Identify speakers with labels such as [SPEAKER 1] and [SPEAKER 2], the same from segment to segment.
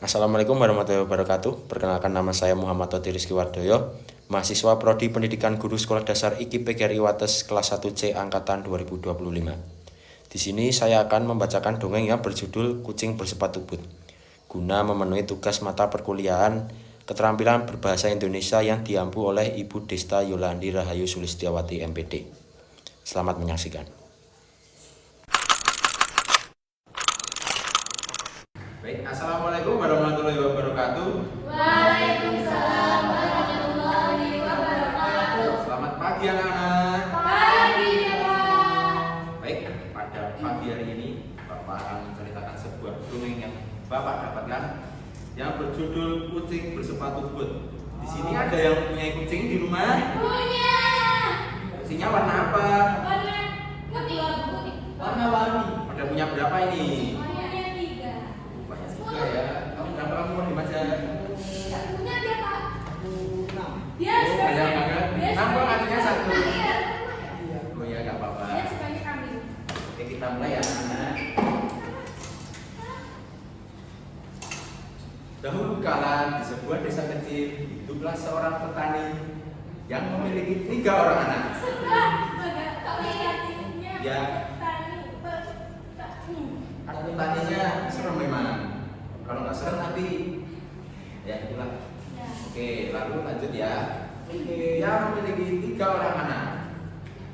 [SPEAKER 1] Assalamualaikum warahmatullahi wabarakatuh. Perkenalkan, nama saya Muhammad Toti Rizky Wardoyo, mahasiswa Prodi Pendidikan Guru Sekolah Dasar IKIP PGRI Wates kelas 1C angkatan 2025. Di sini saya akan membacakan dongeng yang berjudul Kucing Bersepatu But, guna memenuhi tugas mata perkuliahan keterampilan berbahasa Indonesia yang diampu oleh Ibu Desta Yolandi Rahayu Sulistiawati MPD. Selamat menyaksikan.
[SPEAKER 2] Baik, assalamualaikum warahmatullahi wabarakatuh.
[SPEAKER 3] Waalaikumsalam warahmatullahi wabarakatuh.
[SPEAKER 2] Selamat pagi anak-anak.
[SPEAKER 3] Pagi, Pak.
[SPEAKER 2] Baik, pada pagi hari ini Bapak akan menceritakan sebuah dongeng yang Bapak dapatkan yang berjudul Kucing Bersepatu But. Di sini ada yang punya kucing di rumah?
[SPEAKER 3] Punya.
[SPEAKER 2] Kucingnya warna apa?
[SPEAKER 3] Warna putih, warna putih.
[SPEAKER 2] Warna-warni. Ada punya berapa ini?
[SPEAKER 3] Warnanya 3.
[SPEAKER 2] Banyak juga ya. Kamu berapa kamu mau dibaca?
[SPEAKER 3] Nggak punya dia, Pak. 6. Dia
[SPEAKER 2] Oh,
[SPEAKER 3] sukanya.
[SPEAKER 2] banyak banget.
[SPEAKER 3] Dia
[SPEAKER 2] Nampak
[SPEAKER 3] sukanya-
[SPEAKER 2] artinya satu.
[SPEAKER 3] Iya.
[SPEAKER 2] Oh ya, nggak apa-apa.
[SPEAKER 3] Dia sukanya kambing.
[SPEAKER 2] Oke, kita mulai ya anak-anak. Dahulu kala di sebuah desa kecil hiduplah seorang petani yang memiliki 3 orang anak.
[SPEAKER 3] Setelah kau lihatinnya.
[SPEAKER 2] Ya. Arti petaninya serem memang. Kalau nggak serem nanti ya itulah.
[SPEAKER 3] Ya.
[SPEAKER 2] Oke, lalu lanjut ya. Dia memiliki 3 orang anak.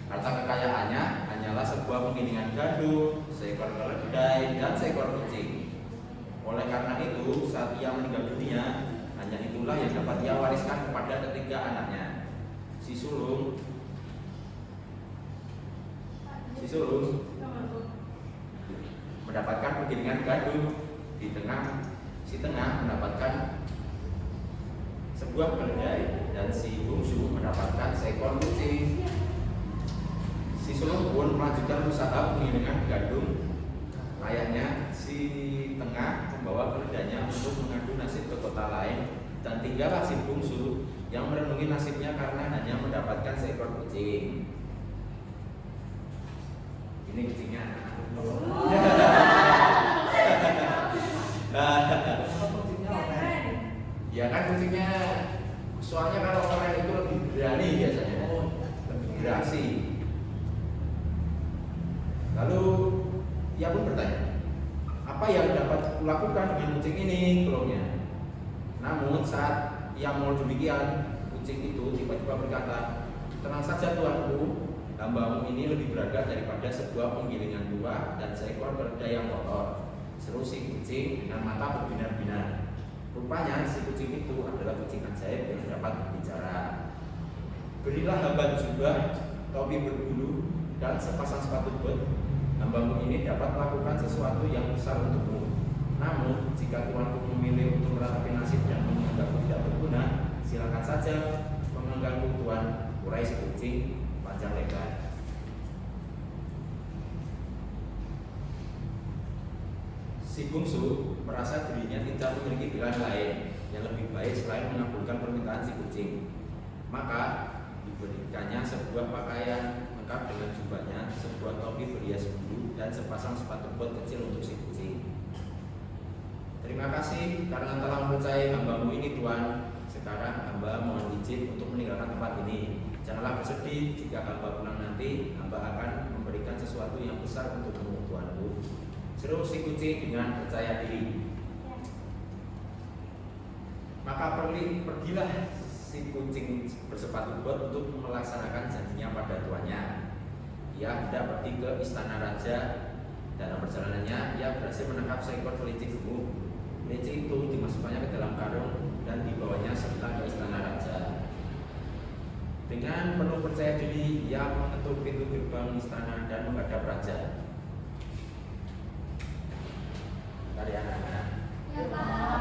[SPEAKER 2] Harta kekayaannya hanyalah sebuah penggilingan gandum, seekor keledai, dan seekor kucing. Oleh karena itu, saat ia meninggal dunia, hanya itulah yang dapat ia wariskan kepada ketiga anaknya. Si sulung mendapatkan penggilingan gandum, si tengah mendapatkan sebuah keledai, dan si bungsu mendapatkan seekor kucing. Si sulung pun melanjutkan usaha penggilingan gandum ayahnya. Si tengah membawa keledainya untuk mengadu nasib ke kota lain, dan tinggallah si bungsu yang merenungi nasibnya karena hanya mendapatkan seekor kucing. Ini kucingnya. Ya kan kucingnya, soalnya kalau orang itu lebih berani biasanya, lebih berasi. Lalu ia pun bertanya, apa yang dapat kulakukan dengan kucing ini, keluhnya. Namun saat ia mau demikian, kucing itu tiba-tiba berkata, tenang saja tuanku, hambamu ini lebih berharga daripada sebuah penggilingan buah dan seekor keledai yang kotor. Seru si kucing dengan mata berbinar-binar. Rupanya si kucing itu adalah kucing ajaib yang dapat berbicara. Berilah hamba jubah, topi berbulu, dan sepasang sepatu but. Hambamu ini dapat melakukan sesuatu yang besar untukmu. Namun, jika tuanku memilih untuk meratapi nasib dan menganggapmu tidak berguna, silakan saja menganggapmu tuan, urai si kucing panjang lebar. Si bungsu merasa dirinya tidak memiliki pilihan lain yang lebih baik selain mengabulkan permintaan si kucing. Maka diberikannya sebuah pakaian lengkap dengan jubahnya, sebuah topi berhias bulu, dan sepasang sepatu bot kecil untuk si kucing. Terima kasih karena telah mempercayai hambamu ini, tuan. Sekarang hamba mohon izin untuk meninggalkan tempat ini. Janganlah bersedih jika hamba pulang nanti. Hamba akan memberikan sesuatu yang besar untukmu, tuanku. Seru si kucing dengan percaya diri. Maka pergilah si kucing bersepatu bot untuk melaksanakan janjinya pada tuannya. Ia hendak pergi ke istana raja. Dalam perjalanannya, ia berhasil menangkap seekor kelinci gemuk. Kelinci itu dimasukkannya ke dalam karung dan dibawanya serta ke istana raja. Dengan penuh percaya diri, ia mengetuk pintu gerbang istana dan menghadap raja. Tadi anak-anak.
[SPEAKER 3] Ya, Pak.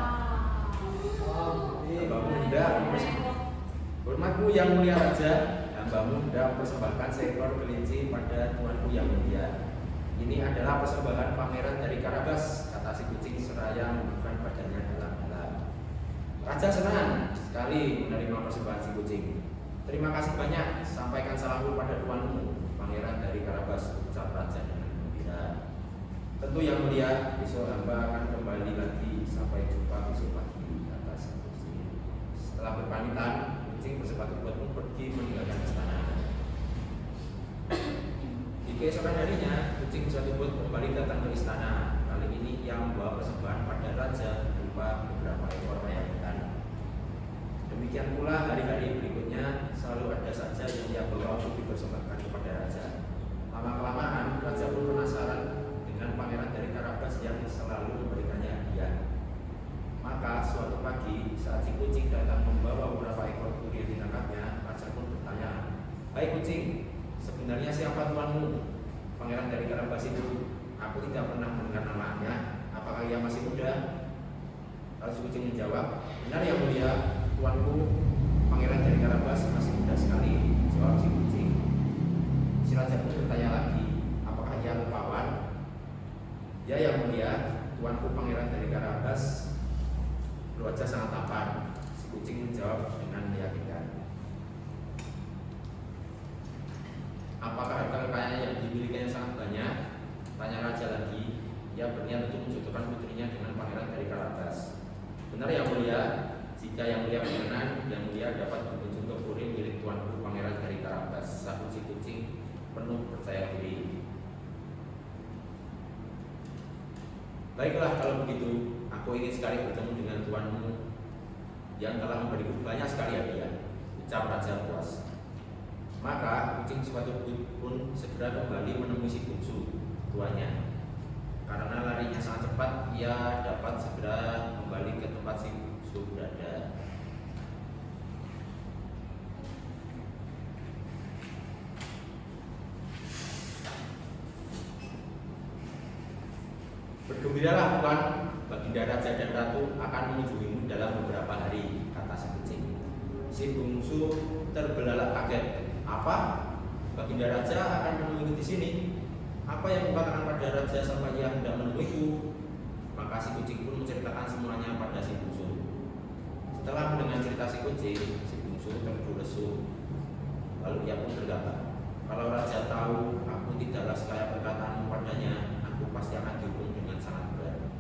[SPEAKER 2] Hambamu hendak hormatku yang mulia raja, hambamu hendak mempersembahkan seekor kelinci pada tuanku yang mulia. Ini adalah persembahan pangeran dari Karabas, kata si kucing seraya membuka badannya dalam-dalam. Raja senang sekali menerima persembahan si kucing. Terima kasih banyak, sampaikan salamku pada tuanmu, pangeran dari Karabas, ucap raja dengan gembira. Tentu yang mulia, besok hamba akan kembali lagi. Sampai jumpa besok Keesokan harinya, kucing tersebut kembali datang ke istana. Kali ini ia membawa persembahan pada raja berupa beberapa ekor ayam hutan. Demikian pula hari-hari berikutnya selalu ada saja yang ia bawa untuk dipersembahkan kepada raja. Lama-kelamaan, raja pun penasaran dengan pangeran dari Karabas yang selalu memberikannya hadiah. Maka suatu pagi saat si kucing datang membawa beberapa ekor kurir ditangkapnya, raja pun bertanya, "Hai kucing, sebenarnya siapa tuanmu?" Pangeran dari Karabas itu, "Aku tidak pernah mendengar namanya. Apakah ia masih muda?" Lalu si kucing menjawab, "Benar yang mulia, tuanku, pangeran dari Karabas masih muda sekali." Jawab si kucing. Si raja pun bertanya lagi, "Apakah ia rupawan?" "Ya yang mulia, tuanku pangeran dari Karabas berwajah sangat tampan." Si kucing menjawab dengan meyakinkan. "Apakah harta kekayaan yang dimilikinya sangat banyak?" Tanya raja lagi. Ia berniat untuk menjodohkan putrinya dengan pangeran dari Karabas. "Benar yang mulia, jika yang mulia berkenan, yang mulia dapat berkunjung ke kurir milik tuanku pangeran dari Karabas," sahut si kucing penuh percaya diri. "Baiklah kalau begitu, aku ingin sekali bertemu dengan tuanmu yang telah memberiku banyak sekali hadiah," ucap raja puas. Maka kucing sepatu pun segera kembali menemui si bungsu tuannya. Karena larinya sangat cepat, ia dapat segera kembali ke tempat si bungsu berada. "Bergembiralah tuan, baginda raja dan ratu akan mengunjungimu dalam beberapa hari," kata si kucing. Si bungsu terbelalak kaget. "Apa? Baginda raja akan menemuiku di sini? Apa yang kukatakan pada raja sampai ia hendak menemuiku?" Maka si kucing pun menceritakan semuanya pada si bungsu. Setelah mendengar cerita si kucing, si bungsu terlalu lesu. Lalu ia pun berkata, "Kalau raja tahu aku tidaklah sekaya perkataanmu padanya, aku pasti akan dihukum dengan sangat berat."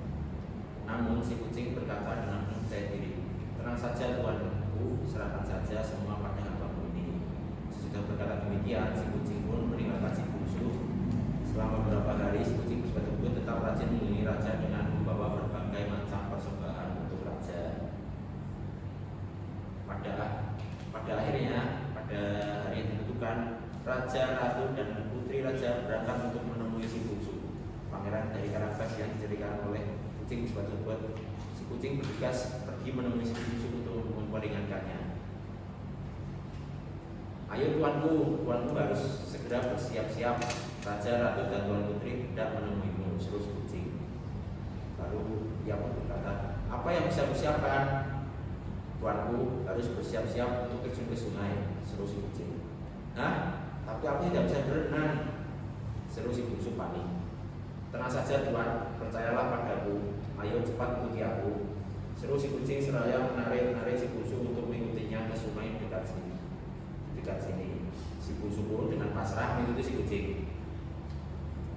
[SPEAKER 2] Namun si kucing berkata dengan percaya diri, "Tenang saja tuanku, serahkan saja semua pada hambaku ini." Sesudah berkata demikian, si kucing pun meninggalkan si bungsu. Selama beberapa hari, si kucing betul-betul tetap rajin mengunjungi raja dengan membawa berbagai macam persembahan untuk raja. Pada akhirnya, pada hari yang ditentukan, raja, ratu, dan putri raja berangkat untuk menemui si bungsu, pangeran dari Karabas yang dijadikan oleh kucing sebat-sebat. Si kucing bergegas pergi menemui si bungsu untuk memperingatkannya. "Ayo tuanku, tuanku harus segera bersiap-siap. Raja, ratu, dan tuan putri hendak menemuimu," seru si kucing. Lalu ia pun berkata, "Apa yang bisa kusiapkan?" "Tuanku harus bersiap-siap untuk terjun ke sungai," seru si kucing. "Hah? Tapi aku tidak bisa berenang," seru si bungsu panik. "Tenang saja tuan, percayalah padaku. Ayo cepat ikuti aku," seru si kucing seraya menarik si bungsu untuk mengikutinya ke sungai dekat sini. Si bungsu pun dengan pasrah mengikuti si kucing.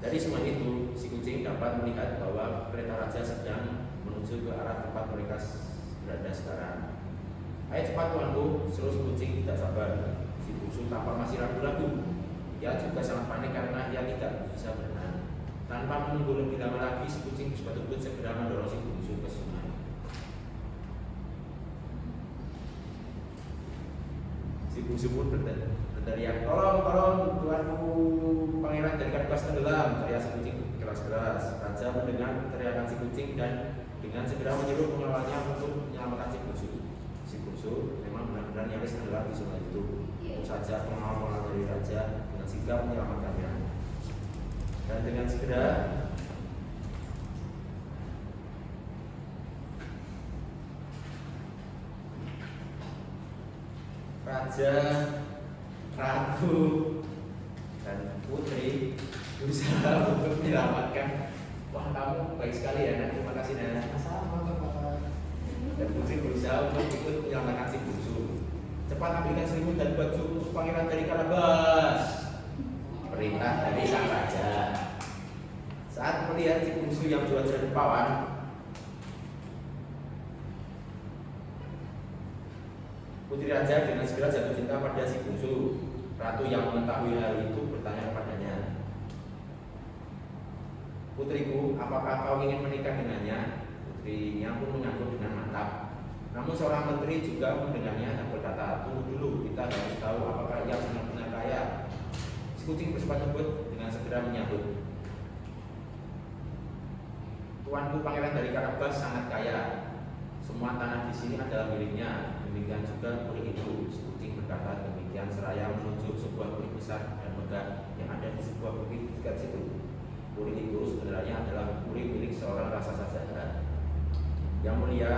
[SPEAKER 2] Dari sungai itu, si kucing dapat melihat bahwa kereta raja sedang menuju ke arah tempat mereka berada sekarang. "Ayo cepat tuanku," seru si kucing tidak sabar. Si bungsu tampak masih ragu-ragu. Ia juga sangat panik karena ia tidak bisa berenang. Tanpa menunggu lebih lama lagi, si kucing betul-betul segera mendorong si bungsu ke sungai. Si bungsu pun berteriak, Tolong, tuanku, pangeran dari Karabas tenggelam," teriak si kucing keras-keras. Raja mendengar teriakan si kucing dan dengan segera menyuruh pengawalnya untuk menyelamatkan si bungsu. Si bungsu memang benar-benar nyaris tenggelam di sungai itu. Tentu saja pengawal dari raja dengan sigap menyelamatkannya. Dan dengan segera raja, ratu, dan putri berusaha untuk menyelamatkan. "Wah, kamu baik sekali ya, Nak. Terima kasih, Nak."
[SPEAKER 3] Sama Bapak.
[SPEAKER 2] Dan kucing berusaha untuk ikut menyelamatkan si bungsu. "Cepat ambilkan selimut dan baju untuk pangeran dari Karabas," perintah dari sang raja. Saat melihat si bungsu yang berwajah rupawan, putri raja dengan segera jatuh cinta pada si bungsu. Ratu yang mengetahui hal itu bertanya kepadanya, putriku, apakah kau ingin menikah dengannya? Putrinya pun mengangguk dengan mantap. Namun seorang menteri juga mendengarnya dan berkata, tunggu dulu, kita harus tahu apakah ia benar-benar kaya. Si kucing bersifat lembut dengan segera menyambut. Tuanku pangeran dari Karabas sangat kaya. Semua tanah di sini adalah miliknya. Demikian juga puri itu. Si kucing berkata demikian seraya menunjuk sebuah puri besar dan megah yang ada di sebuah bukit di dekat situ. Puri itu sebenarnya adalah puri milik seorang raksasa jahat. Yang mulia,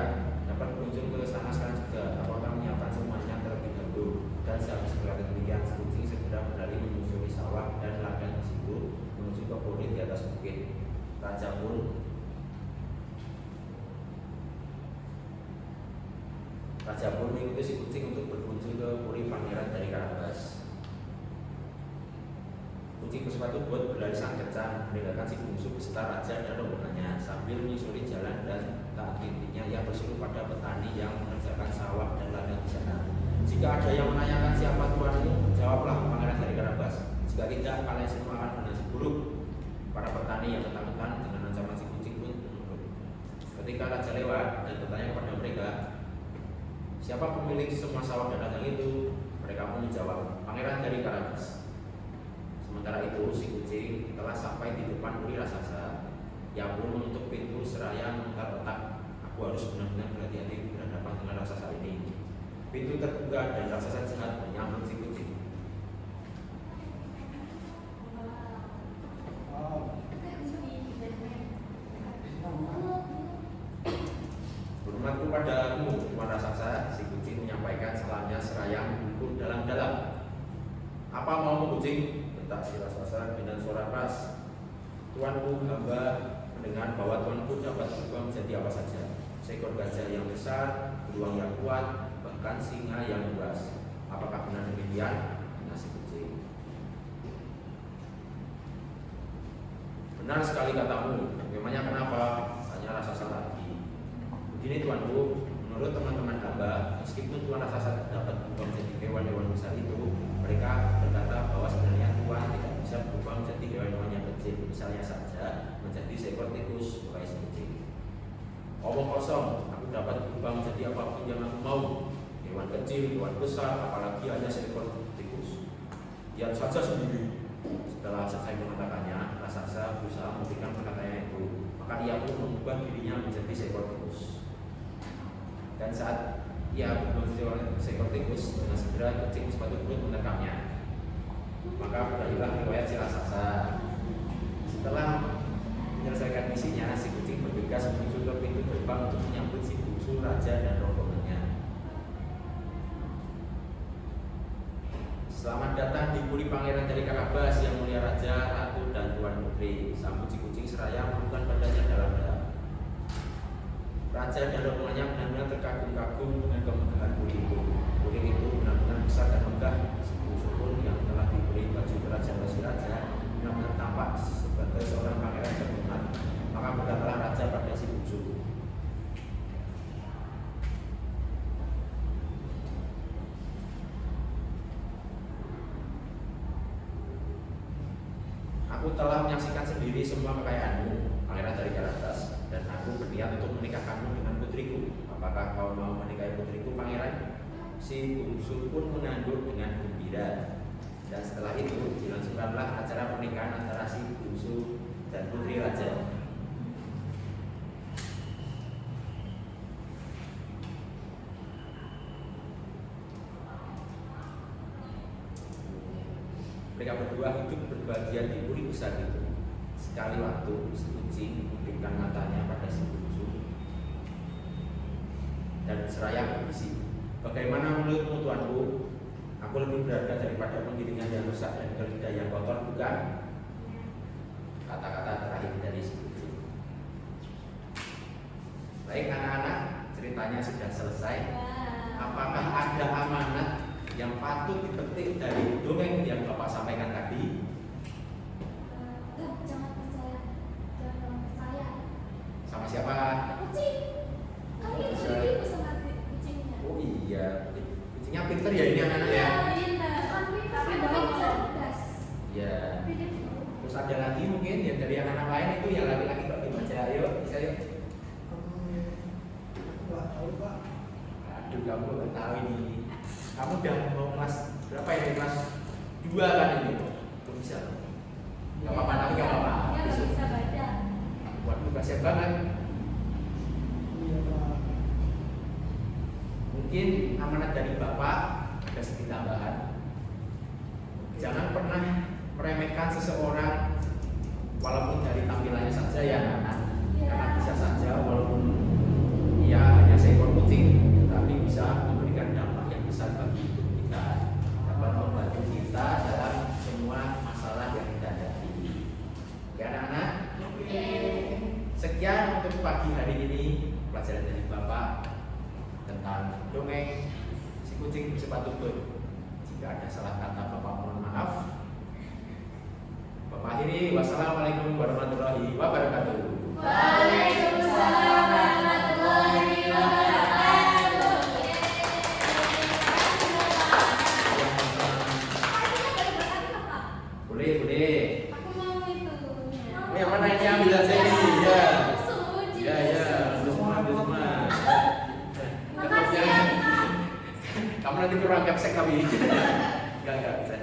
[SPEAKER 2] dapat berkunjung ke sana sekarang juga. Apakah menyiapkan semuanya terlebih dahulu? Dan sehabis berkata demikian, si kucing segera berlari menyusuri sawah dan ladang di situ menuju ke puri di atas bukit. Raja pun mengikuti si kucing untuk berkunjung ke puri pangeran dari Karabas. Kucing bersepatu bot berlari sangat kencang meninggalkan si bungsu beserta raja dan rombongannya sambil menyusuri jalan dan tak henti-hentinya ia berseru pada petani yang mengerjakan sawah dan ladang di sana. Jika ada yang menanyakan siapa tuanmu, jawablah pangeran dari Karabas. Jika tidak, kalian semua akan bernasib buruk. Para petani yang ketakutan dengan ancaman si kucing pun menurut. Ketika raja lewat dan bertanya kepada mereka, siapa pemilik semua sawah dan ladang itu? Mereka pun menjawab, pangeran dari Karabas. Sementara itu, si kucing telah sampai di depan puri raksasa. Ia pun menutup pintu seraya memutar otak. Aku harus benar-benar berhati-hati berhadapan dengan raksasa ini. Pintu terbuka dan raksasa jahat menyambut si kucing. Hormatku padamu, tuan raksasa, si kucing menyampaikan salahnya seraya membungkuk dalam-dalam. Apa mau kucing? Bentak si raksasa dengan suara keras. Tuanku, hamba mendengar bahwa tuanku dapat berubah menjadi apa saja. Seekor gajah yang besar, beruang yang kuat, bahkan singa yang luas. Apakah benar demikian? Tanya si kucing. Benar sekali katamu. Memangnya kenapa? Tanya raksasa lagi. Begini tuanku, menurut teman-teman hamba, meskipun tuan raksasa dapat berubah menjadi hewan-hewan besar itu, mereka berkata bahwa sebenarnya tuan tidak bisa berubah menjadi hewan-hewan yang kecil. Misalnya saja menjadi seekor tikus, mulai si kucing. Omong kosong, aku dapat berubah menjadi apapun yang aku mau. Hewan kecil, hewan besar, apalagi hanya seekor tikus. Lihat saja sendiri. Setelah selesai mengatakannya, raksasa berusaha memberikan perkataannya itu. Maka ia pun mengubah dirinya menjadi seekor tikus. Dan saat ia berubah menjadi seekor tikus, dengan segera kucing sepatu bot menerkamnya. Maka berakhirlah riwayat si raksasa. Setelah menyelesaikan misinya, si kucing bergegas menuju ke pintu gerbang untuk menyambut si bungsu raja dan rombongannya. Selamat datang di puri pangeran dari Karabas yang mulia raja, ratu, dan tuan putri. Sambut si kucing seraya melukkan badannya dalam-dalam. Raja dan rombongannya benar-benar terkagum-kagum dengan kemegahan puri itu. Puri itu benar-benar besar dan megah. Si bungsu pun yang telah diberi baju kerajaan si raja benar-benar tampak sebagai seorang pangeran terhormat. Maka berkatalah raja pada si bungsu, aku telah menyaksikan sendiri semua kekayaanmu, pangeran dari Karabas, dan aku berniat untuk menikahkanmu dengan putriku. Apakah kau mau menikahi putriku, pangeran? Si bungsu pun mengangguk dengan gembira. Dan setelah itu dilangsungkanlah acara pernikahan antara si bungsu dan putri raja. Mereka berdua hidup berbahagia di puri besar itu. Sekali waktu si kucing memberikan matanya pada si bungsu dan seraya berbisik, bagaimana menurutmu tuanku? Aku lebih berharga daripada penggiringan yang rusak dan lidah yang kotor, bukan? Kata-kata terakhir dari si kucing. Baik anak-anak, ceritanya sudah selesai. Apakah ada amanat yang patut dipetik dari dongeng yang Bapak sampaikan tadi?
[SPEAKER 3] Jangan percaya. Jangan percaya.
[SPEAKER 2] Sama siapa?
[SPEAKER 3] Kucing. Kali ini sama kucingnya.
[SPEAKER 2] Oh iya, kucingnya pinter ya ini anak-anak ya?
[SPEAKER 3] Pinter. Tapi cerdas.
[SPEAKER 2] Ya. Terus ada lagi mungkin ya dari anak-anak lain itu yang
[SPEAKER 3] Pak.
[SPEAKER 2] Aduh, kamu nggak tahu ini. Kamu udah mau kelas berapa ya? Kelas 2 kan ini? Belum bisa. Gak apa-apa, tapi gak apa-apa.
[SPEAKER 3] Dia nggak bisa baca.
[SPEAKER 2] Waduh, kasihan banget.
[SPEAKER 3] Iya Pak.
[SPEAKER 2] Mungkin amanat dari Bapak ada sedikit tambahan. Jangan pernah meremehkan seseorang walaupun dari tampilannya saja ya anak. Karena bisa saja walaupun ia hanya seekor kucing, tapi bisa memberikan dampak yang besar bagi hidup kita, dapat membantu kita dalam semua masalah yang kita hadapi. Ya anak-anak. Sekian untuk pagi hari ini pelajaran dari Bapak tentang dongeng si kucing bersepatu boot. Jika ada salah kata Bapak mohon maaf. Bapak akhiri, wassalamualaikum warahmatullahi wabarakatuh.
[SPEAKER 3] Waalaikumsalam warahmatullahi wabarakatuh.
[SPEAKER 2] Boleh, boleh.
[SPEAKER 3] Aku mau itu.
[SPEAKER 2] Yang mana ini ambil saja ini? Ya.
[SPEAKER 3] Suji.
[SPEAKER 2] Ya, ya, semua.
[SPEAKER 3] Makasih ya.
[SPEAKER 2] Kamu nanti kurang capsek kami. Enggak, bisa.